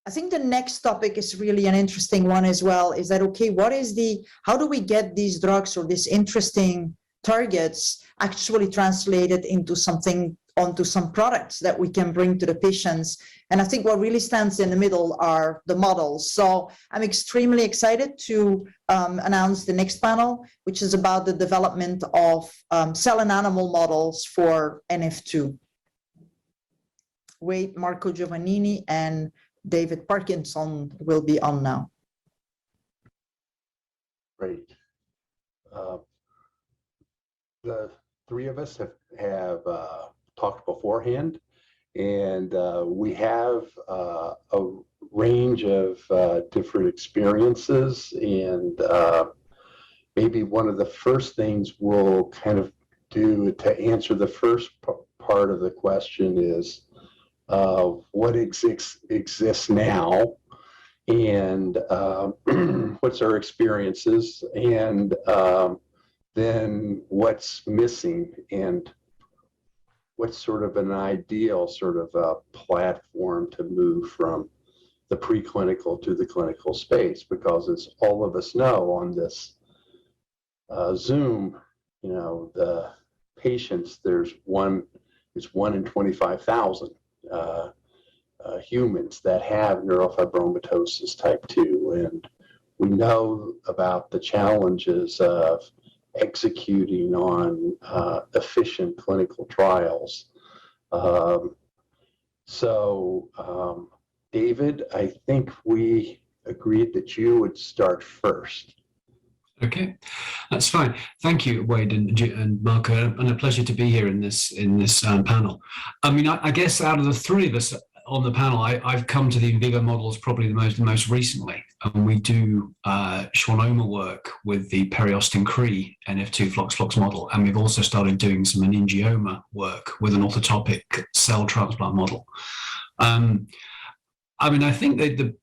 I think the next topic is really an interesting one as well, is that, okay, how do we get these drugs or these interesting targets actually translated into onto some products that we can bring to the patients? And I think what really stands in the middle are the models. So I'm extremely excited to announce the next panel, which is about the development of cell and animal models for NF2. Wade, Marco Giovannini, and David Parkinson will be on now. Great. The three of us have talked beforehand, and we have a range of different experiences, and maybe one of the first things we'll kind of do to answer the first part of the question is what exists now, and what's our experiences, and then what's missing, and what's sort of an ideal sort of a platform to move from the preclinical to the clinical space. Because as all of us know on this Zoom, you know, the patients, it's 1 in 25,000 humans that have neurofibromatosis type 2, and we know about the challenges of executing on efficient clinical trials. David, I think we agreed that you would start first. Okay, that's fine. Thank you, Wade and Marco, and a pleasure to be here in this panel. I mean, I guess out of the three of us on the panel, I've come to the in vivo models probably the most recently, and we do schwannoma work with the periostin-Cree NF2 flox model, and we've also started doing some meningioma work with an orthotopic cell transplant model. I mean, I think that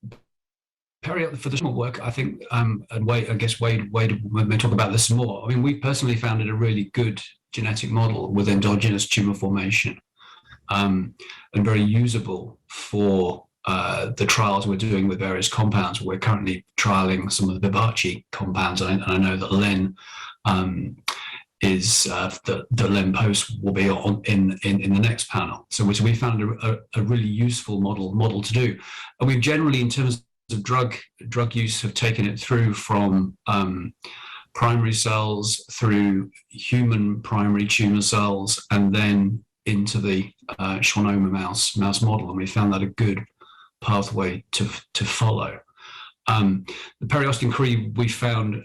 for the work, I think, and Wade, I guess Wade may talk about this more. I mean, we personally found it a really good genetic model with endogenous tumor formation, and very usable for the trials we're doing with various compounds. We're currently trialing some of the Vivace compounds, and I know that Len the Len post will be on in the next panel. So we found a really useful model to do, and we've generally, in terms of drug use, have taken it through from primary cells through human primary tumor cells, and then into the schwannoma mouse model, and we found that a good pathway to follow. The periostin-Cree we found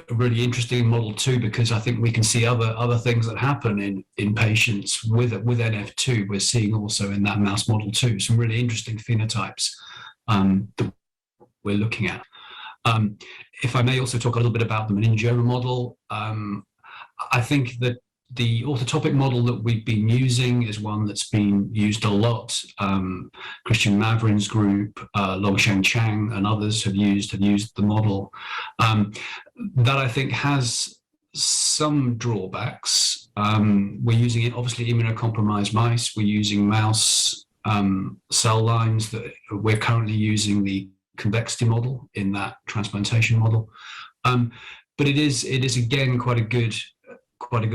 a really interesting model too, because I think we can see other things that happen in patients with NF2. We're seeing also in that mouse model too some really interesting phenotypes that we're looking at. If I may also talk a little bit about the meningioma model, I think that the orthotopic model that we've been using is one that's been used a lot. Christian Mavrin's group, Longshan Chang, and others have used the model. That I think has some drawbacks. We're using it, obviously, immunocompromised mice. We're using mouse cell lines. That we're currently using the convexity model in that transplantation model. But it is again quite a good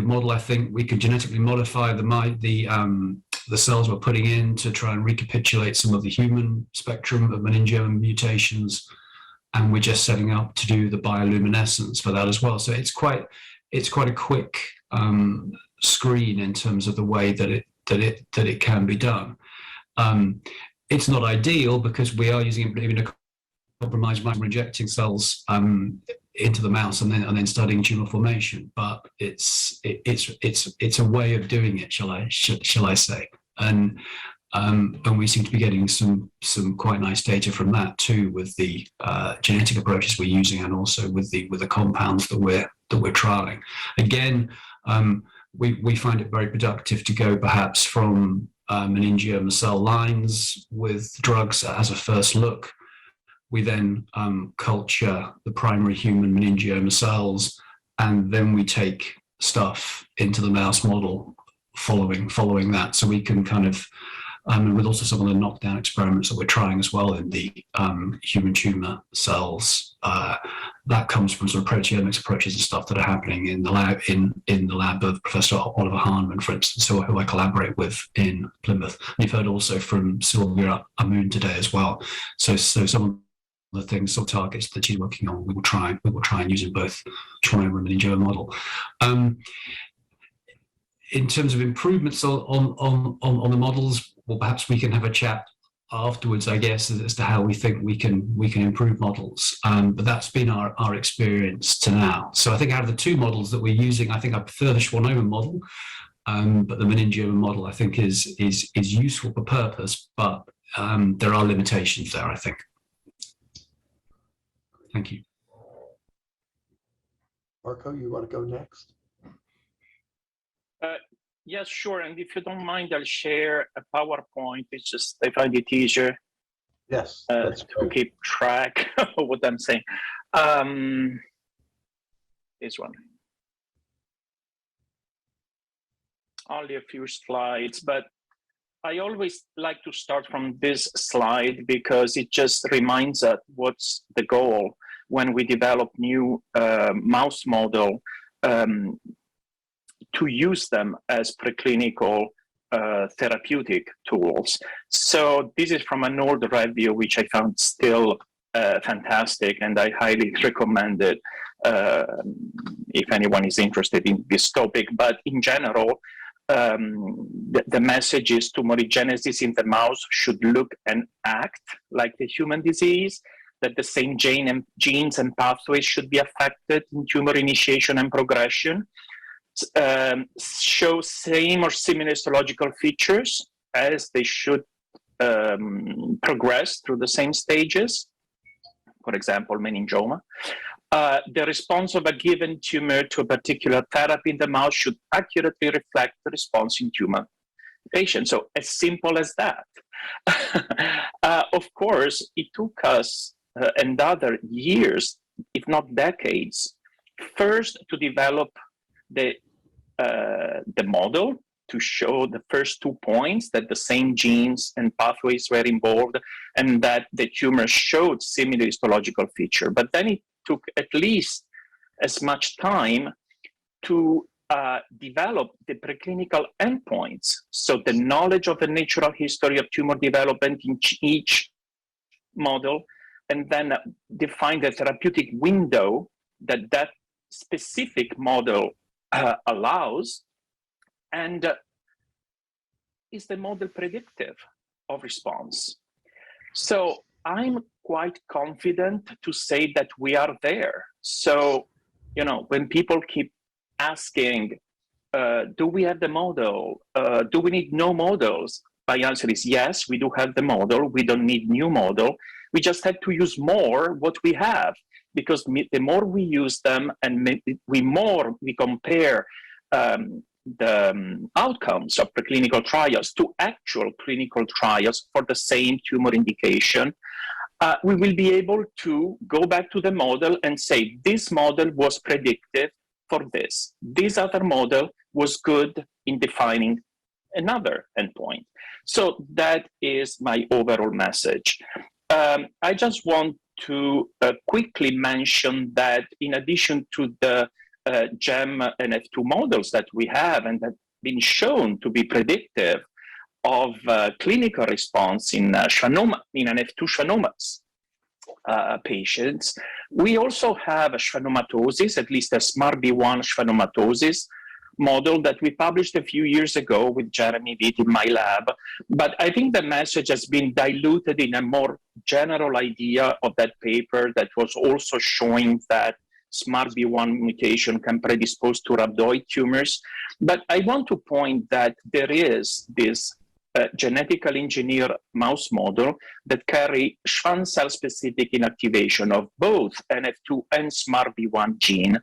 model. I think we could genetically modify the cells we're putting in to try and recapitulate some of the human spectrum of meningioma mutations, and we're just setting up to do the bioluminescence for that as well. So it's quite a quick screen in terms of the way that it can be done. It's not ideal because we are using immunocompromised mice, injecting cells into the mouse and then studying tumor formation, but it's a way of doing it, shall I say, and we seem to be getting some quite nice data from that too, with the genetic approaches we're using, and also with the compounds that we're trialing. Again, we find it very productive to go perhaps from meningioma cell lines with drugs as a first look. We then culture the primary human meningioma cells, and then we take stuff into the mouse model following that, so we can kind of and with also some of the knockdown experiments that we're trying as well in the human tumor cells. That comes from sort of proteomics approaches and stuff that are happening in the lab in the lab of Professor Oliver Hahnemann, for instance, who I collaborate with in Plymouth. And you've heard also from Sylvia Amoun today as well. So some of the things or targets that she's working on, we will try and use in both Schwannomatosis and meningioma model. In terms of improvements on the models, well, perhaps we can have a chat afterwards, I guess, as to how we think we can improve models. But that's been our experience to now. So I think out of the two models that we're using, I think I prefer the Schwannomatosis model, but the meningioma model I think is useful for purpose, but there are limitations there, I think. Thank you. Marco, you want to go next? Yes, sure. And if you don't mind, I'll share a PowerPoint. It's just, I find it easier Yes, that's to keep track of what I'm saying. This one. Only a few slides, but I always like to start from this slide because it just reminds us what's the goal when we develop new mouse model to use them as preclinical therapeutic tools. So this is from an old review, which I found still fantastic, and I highly recommend it if anyone is interested in this topic. But in general, the message is tumorigenesis in the mouse should look and act like the human disease, that the same genes and pathways should be affected in tumor initiation and progression, show same or similar histological features as they should progress through the same stages, for example, meningioma. The response of a given tumor to a particular therapy in the mouse should accurately reflect the response in human patients. So as simple as that. Of course, it took us another years, if not decades, first to develop the model to show the first 2 points, that the same genes and pathways were involved and that the tumor showed similar histological feature. But then it took at least as much time to develop the preclinical endpoints. So the knowledge of the natural history of tumor development in each model, and then define the therapeutic window that that specific model allows, and is the model predictive of response? So I'm quite confident to say that we are there. So, you know, when people keep asking, do we have the model? Do we need no models? My answer is yes, we do have the model. We don't need new model. We just have to use more what we have, because the more we use them and we compare the outcomes of preclinical trials to actual clinical trials for the same tumor indication, we will be able to go back to the model and say, this model was predictive for this. This other model was good in defining another endpoint. So that is my overall message. I just want to quickly mention that in addition to the GEM NF2 models that we have and that have been shown to be predictive of clinical response in NF2 schwannomas patients, we also have a schwannomatosis, at least a SMARB1 schwannomatosis model that we published a few years ago with Jeremy Witt in my lab. But I think the message has been diluted in a more general idea of that paper that was also showing that SMARB1 mutation can predispose to rhabdoid tumors. But I want to point that there is this genetically engineered mouse model that carry Schwann cell-specific inactivation of both NF2 and SMARB1 gene,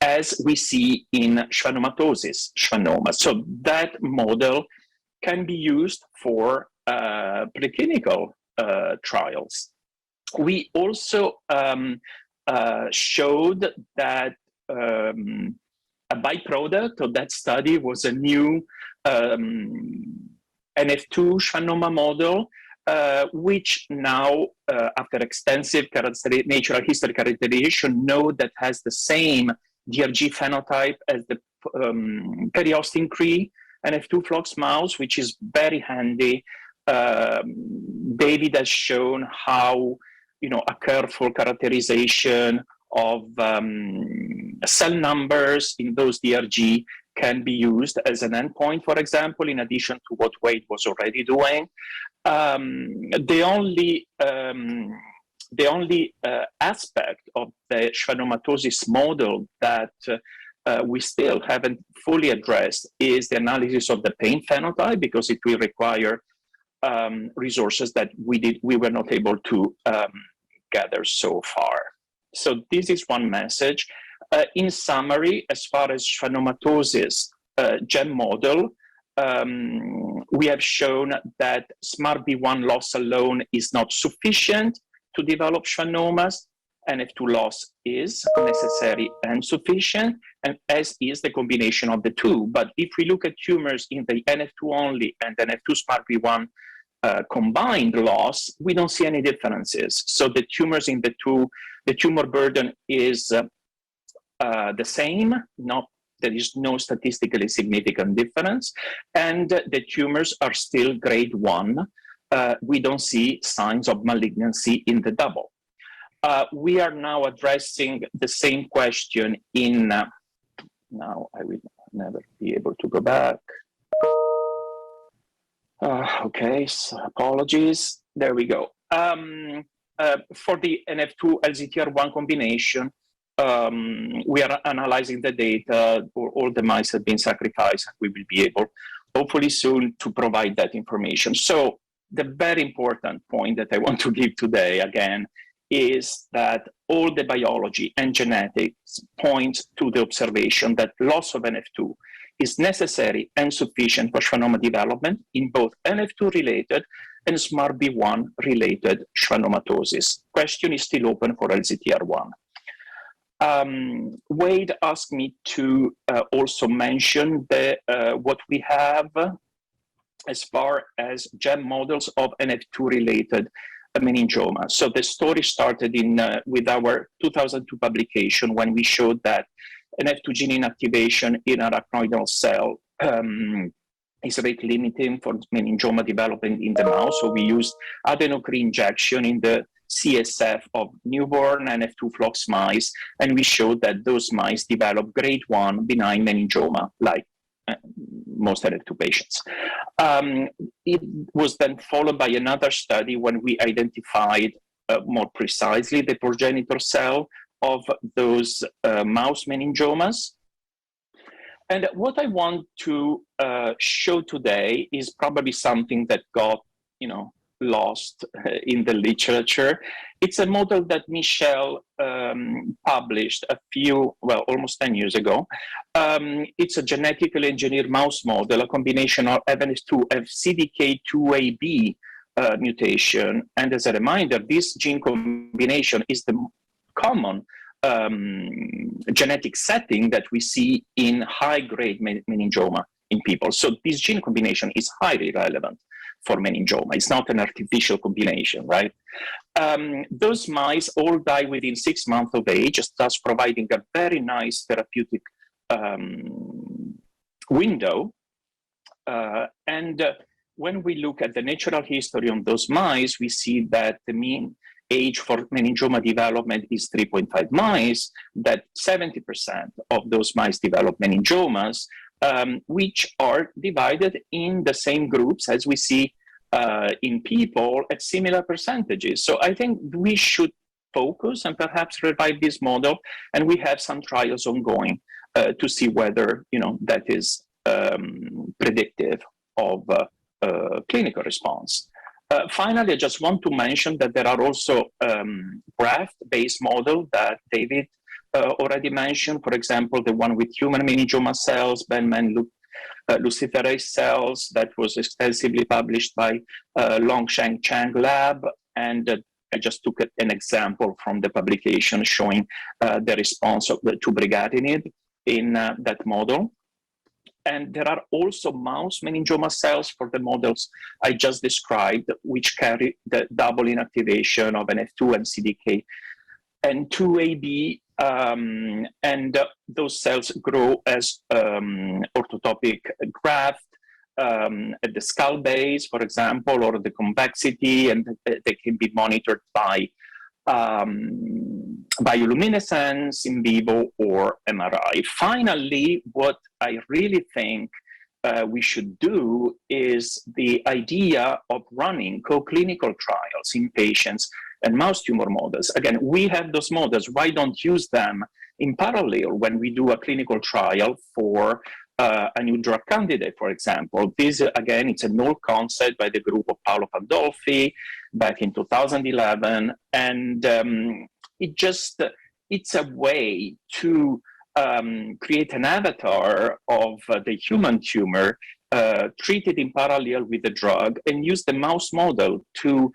as we see in schwannomatosis, schwannoma. So that model can be used for preclinical trials. We also showed that a byproduct of that study was a new NF2 schwannoma model, which now, after extensive natural history characterization, know that has the same DRG phenotype as the periostin Cree NF2 flox mouse, which is very handy. David has shown how, a careful characterization of cell numbers in those DRG can be used as an endpoint, for example, in addition to what Wade was already doing. The only aspect of the schwannomatosis model that we still haven't fully addressed is the analysis of the pain phenotype, because it will require resources that we were not able to gather so far. So this is one message. In summary, as far as schwannomatosis GEM model, we have shown that SMART-B1 loss alone is not sufficient to develop schwannomas. NF2 loss is necessary and sufficient, and as is the combination of the two. But if we look at tumors in the NF2 only and NF2 SMART-B1 combined loss, we don't see any differences. So the tumors in the two, the tumor burden is the same, there is no statistically significant difference, and the tumors are still grade 1. We don't see signs of malignancy in the double. We are now addressing the same question in, now I will never be able to go back. Okay, so apologies, there we go. For the NF2 LZTR1 combination, we are analyzing the data. All the mice have been sacrificed. We will be able, hopefully soon, to provide that information. So the very important point that I want to give today, again, is that all the biology and genetics points to the observation that loss of NF2 is necessary and sufficient for schwannoma development in both NF2-related and SMART-B1 related schwannomatosis. Question is still open for LZTR1. Wade asked me to also mention what we have as far as GEM models of NF2-related meningioma. So the story started with our 2002 publication, when we showed that NF2 gene inactivation in arachnoidal cell is rate limiting for meningioma development in the mouse. So we used adenochrome injection in the CSF of newborn NF2 flox mice, and we showed that those mice develop grade 1 benign meningioma, like most NF2 patients. It was then followed by another study when we identified more precisely the progenitor cell of those mouse meningiomas. And what I want to show today is probably something that got, lost in the literature. It's a model that Michelle published almost 10 years ago. It's a genetically engineered mouse model, a combination of NF2 CDK2AB mutation. And as a reminder, this gene combination is the common genetic setting that we see in high-grade meningioma in people. So this gene combination is highly relevant for meningioma. It's not an artificial combination, right? Those mice all die within 6 months of age, thus providing a very nice therapeutic window. And when we look at the natural history on those mice, we see that the mean age for meningioma development is 3.5 mice, that 70% of those mice develop meningiomas, which are divided in the same groups as we see in people at similar percentages. So I think we should focus and perhaps revive this model, and we have some trials ongoing to see whether that is predictive of clinical response. Finally, I just want to mention that there are also graft-based models that David already mentioned. For example, the one with human meningioma cells, Benman luciferase cells, that was extensively published by Longsheng Chang lab. And I just took an example from the publication showing the response to brigatinib in that model. And there are also mouse meningioma cells for the models I just described, which carry the double inactivation of NF2 and CDK and 2AB, and those cells grow as orthotopic graft at the skull base, for example, or the convexity, and they can be monitored by bioluminescence in vivo or MRI. Finally, what I really think we should do is the idea of running co-clinical trials in patients and mouse tumor models. Again, we have those models. Why don't use them in parallel when we do a clinical trial for a new drug candidate, for example? This, again, it's a null concept by the group of Paolo Pandolfi back in 2011. And it's a way to create an avatar of the human tumor treated in parallel with the drug and use the mouse model to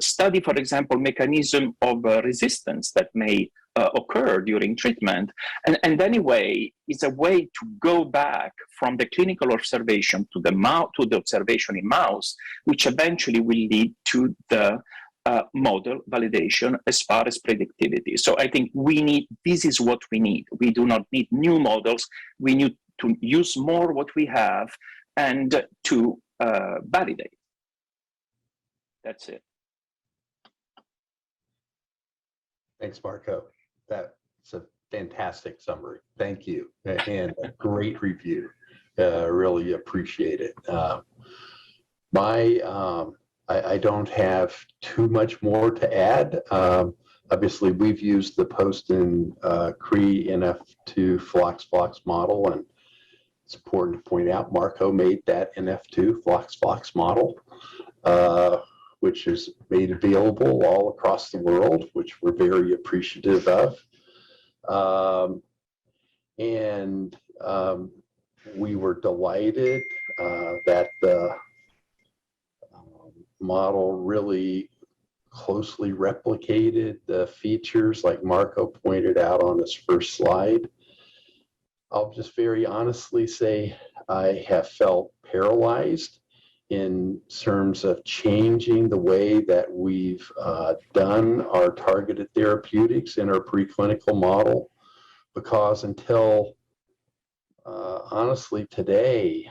study, for example, mechanism of resistance that may occur during treatment. And anyway, it's a way to go back from the clinical observation to the observation in mouse, which eventually will lead to the model validation as far as predictivity. So I think this is what we need. We do not need new models. We need to use more what we have and to validate. That's it. Thanks, Marco. That's a fantastic summary. Thank you. And a great review. Really appreciate it. I don't have too much more to add. Obviously, we've used the Poston Cree NF2 flox model, and it's important to point out Marco made that NF2 flox model, which is made available all across the world, which we're very appreciative of. We were delighted that the model really closely replicated the features like Marco pointed out on his first slide. I'll just very honestly say I have felt paralyzed in terms of changing the way that we've done our targeted therapeutics in our preclinical model, because until honestly today,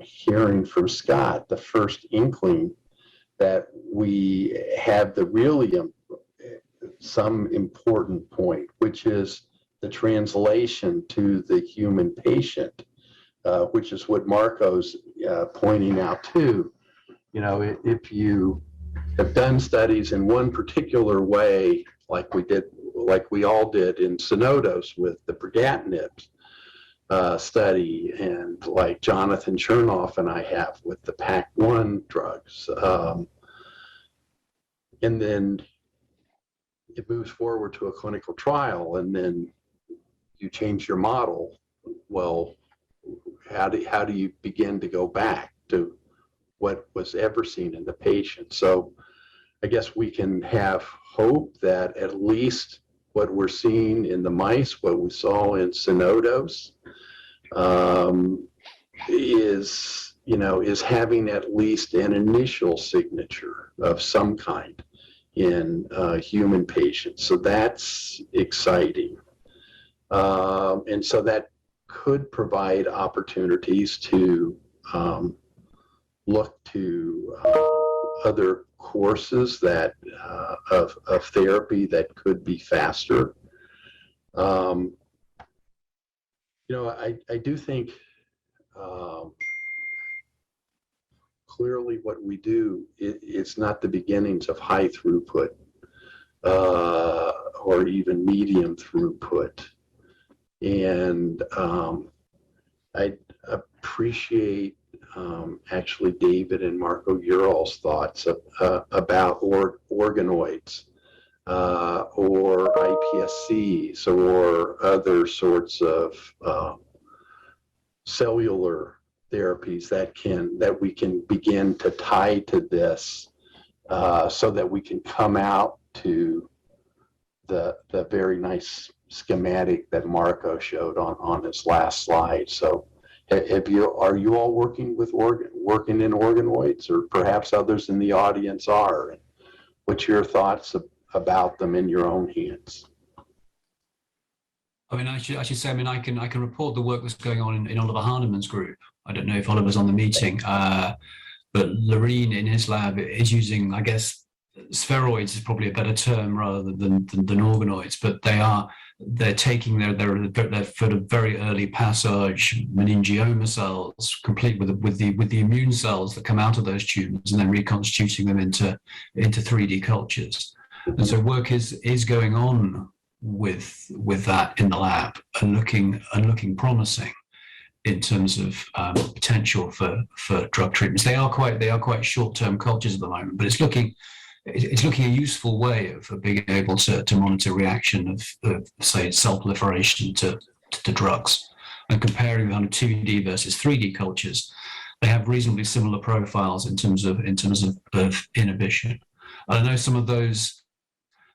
hearing from Scott, the first inkling that we have the really some important point, which is the translation to the human patient, which is what Marco's pointing out too. You know, if you have done studies in one particular way, like we all did in Cenodos with the brigatinib study, and like Jonathan Chernoff and I have with the PAC1 drugs, and then it moves forward to a clinical trial, and then you change your model. Well, how do you begin to go back to what was ever seen in the patient? So I guess we can have hope that at least what we're seeing in the mice, what we saw in Cenodos, is having at least an initial signature of some kind in human patients. So that's exciting. And so that could provide opportunities to look to other courses that of therapy that could be faster. I do think clearly what we do, it's not the beginnings of high throughput or even medium throughput. And I appreciate actually David and Marco Ural's thoughts about organoids or iPSCs or other sorts of cellular therapies that we can begin to tie to this, so that we can come out to the very nice schematic that Marco showed on his last slide. So are you all working in organoids, or perhaps others in the audience are? What's your thoughts about them in your own hands? I mean, I should say, I mean, I can report the work that's going on in Oliver Hahnemann's group. I don't know if Oliver's on the meeting, but Loreen in his lab is using, I guess, spheroids is probably a better term rather than organoids, but they're taking their sort of very early passage meningioma cells, complete with the immune cells that come out of those tumors, and then reconstituting them into 3D cultures. And so work is going on with that in the lab and looking promising in terms of potential for drug treatments. They are quite short-term cultures at the moment, but it's looking a useful way of being able to monitor reaction of say cell proliferation to drugs. And comparing them 2D versus 3D cultures, they have reasonably similar profiles in terms of inhibition. I know some of those.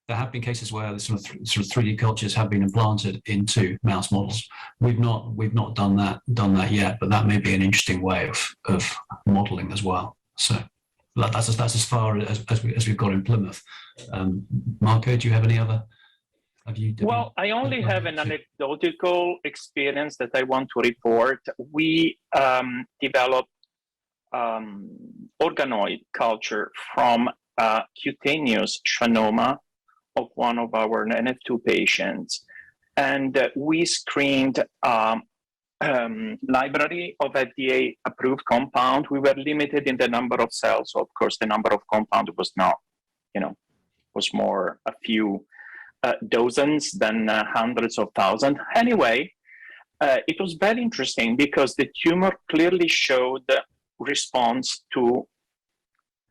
There have been cases where the sort of 3D cultures have been implanted into mouse models. We've not done that yet, but that may be an interesting way of modeling as well. So that's as far as we've got in Plymouth. Marco, do you have any other? Well, I only have an anecdotal experience that I want to report. We developed organoid culture from cutaneous schwannoma of one of our NF2 patients. And we screened library of FDA-approved compound. We were limited in the number of cells. So of course, the number of compound was not, was more a few dozens than hundreds of thousands. Anyway, it was very interesting because the tumor clearly showed response to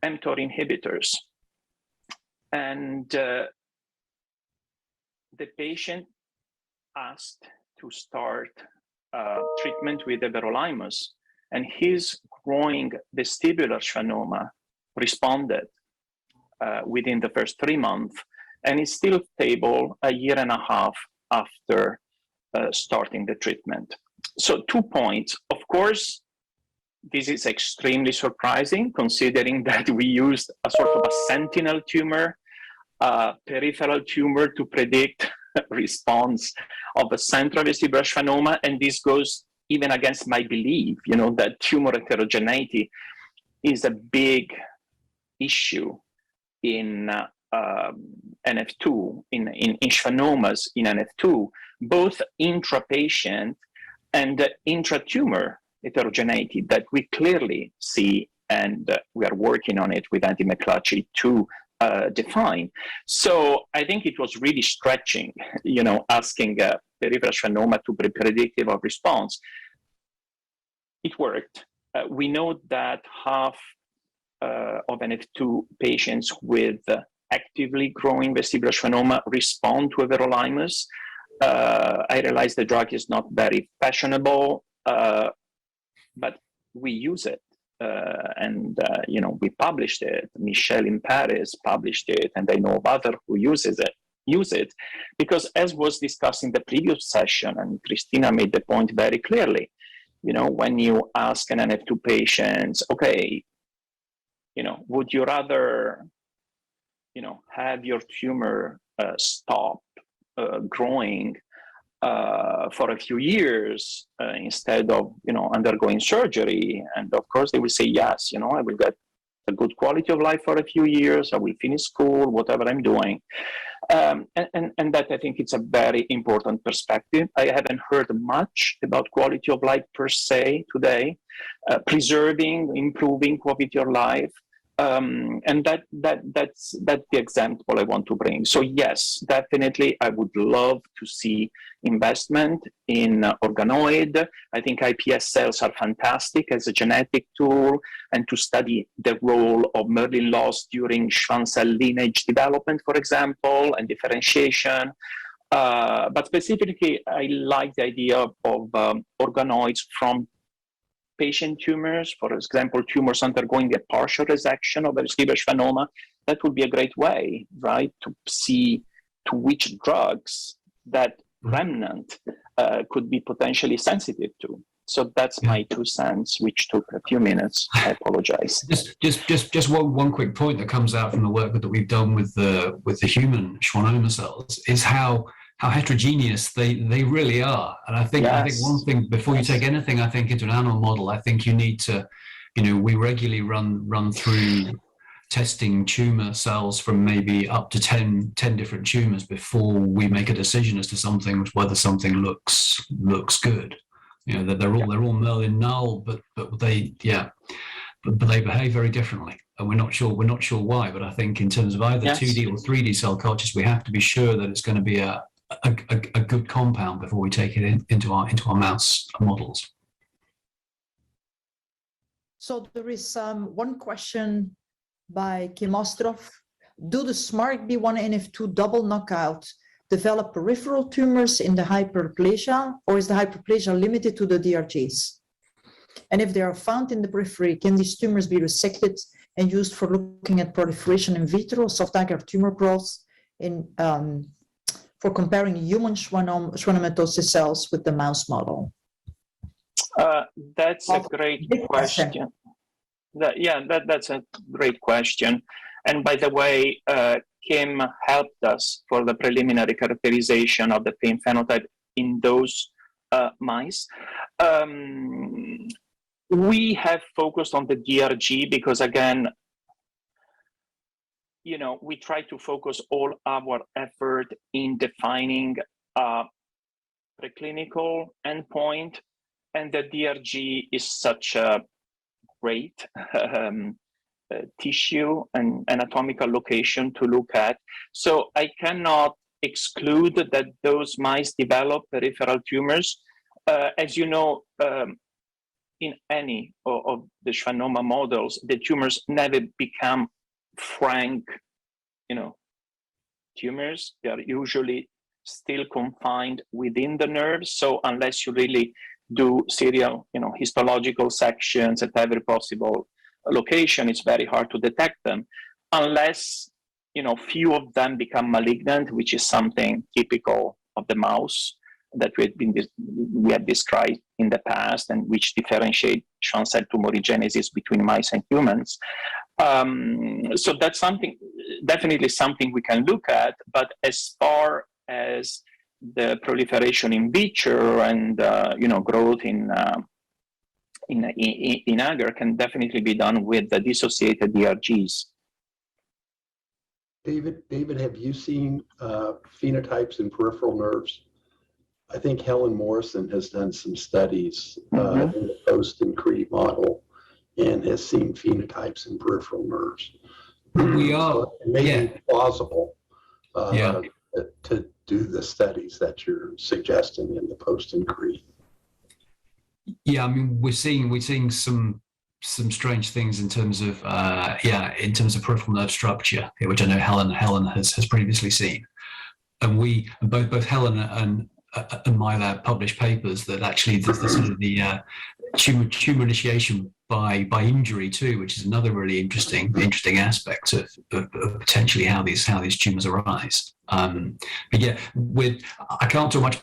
mTOR inhibitors. And the patient asked to start treatment with everolimus, and his growing vestibular schwannoma responded within the first 3 months, and is still stable a year and a half after starting the treatment. So 2 points. Of course, this is extremely surprising considering that we used a sort of a sentinel tumor, peripheral tumor to predict response of a central vestibular schwannoma, and this goes even against my belief, that tumor heterogeneity is a big issue in NF2, in schwannomas in NF2, both intra-patient and intra-tumor heterogeneity that we clearly see, and we are working on it with Andy McClatchy to define. So I think it was really stretching, asking peripheral schwannoma to be predictive of response. It worked. We know that half of NF2 patients with actively growing vestibular schwannoma respond to everolimus. I realize the drug is not very fashionable, but we use it. We published it. Michelle in Paris published it, and I know of others who use it, because as was discussed in the previous session, and Christina made the point very clearly, when you ask an NF2 patient, okay, would you rather, have your tumor stop growing for a few years instead of undergoing surgery? And of course they will say yes, I will get a good quality of life for a few years, I will finish school, whatever I'm doing, and that, I think, it's a very important perspective. I haven't heard much about quality of life per se today, preserving, improving quality of life. And that's the example I want to bring. So yes, definitely, I would love to see investment in organoid. I think iPS cells are fantastic as a genetic tool, and to study the role of Merlin loss during Schwann cell lineage development, for example, and differentiation. But specifically, I like the idea of organoids from patient tumors, for example, tumors undergoing a partial resection of a vestibular schwannoma. That would be a great way, right, to see to which drugs that remnant could be potentially sensitive to. So that's my 2 cents, which took a few minutes. I apologize. Just one quick point that comes out from the work that we've done with the human schwannoma cells is how heterogeneous they really are. And I think one thing before you take anything, I think into an animal model, I think you need to, we regularly run through testing tumor cells from maybe up to 10 different tumors before we make a decision as to whether something looks good. That they're all Merlin null, but they behave very differently, and we're not sure why. But I think in terms of either 2D or 3D cell cultures, we have to be sure that it's going to be a good compound before we take it into our mouse models. So there is one question by Kim Ostrov. Do the SMARCB1 NF2 double knockout develop peripheral tumors in the hyperplasia, or is the hyperplasia limited to the DRGs? And if they are found in the periphery, can these tumors be resected and used for looking at proliferation in vitro, soft agar tumor growth, for comparing human schwannomatosis cells with the mouse model? That's a great question. That's a great question. And by the way, Kim helped us for the preliminary characterization of the pain phenotype in those mice. We have focused on the DRG because, again, we try to focus all our effort in defining a preclinical endpoint, and the DRG is such a great tissue and anatomical location to look at. So I cannot exclude that those mice develop peripheral tumors. As you know, in any of the schwannoma models, the tumors never become frank, tumors. They are usually still confined within the nerves. So unless you really do serial, histological sections at every possible location, it's very hard to detect them, unless few of them become malignant, which is something typical of the mouse that we have described in the past, and which differentiate Schwann cell tumorigenesis between mice and humans. So that's definitely something we can look at. But as far as the proliferation in vitro and growth in agar can definitely be done with the dissociated DRGs. David, have you seen phenotypes in peripheral nerves? I think Helen Morrison has done some studies in the post and Cree model and has seen phenotypes in peripheral nerves. We are. So it may be plausible to do the studies that you're suggesting in the post and Cree. Yeah, I mean, we're seeing some strange things in terms of peripheral nerve structure, which I know Helen has previously seen, and both Helen and my lab published papers that actually the sort of the tumor initiation by injury too, which is another really interesting aspect of potentially how these tumors arise. But yeah, I can't talk much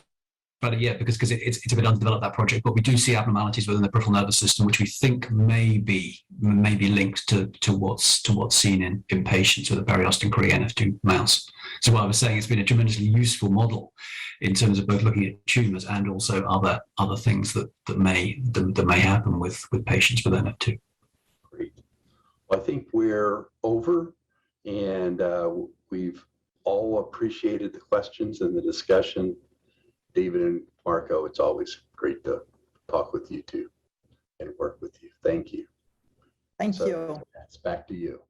about it yet because it's a bit undeveloped, that project, but we do see abnormalities within the peripheral nervous system which we think may be linked to what's seen in patients with a periostome Cree NF2 mouse. So what I was saying, it's been a tremendously useful model in terms of both looking at tumors and also other things that may happen with patients with NF2. Great. Well, I think we're over, and we've all appreciated the questions and the discussion. David and Marco, it's always great to talk with you two and work with you. Thank you. Thank you. That's back to you.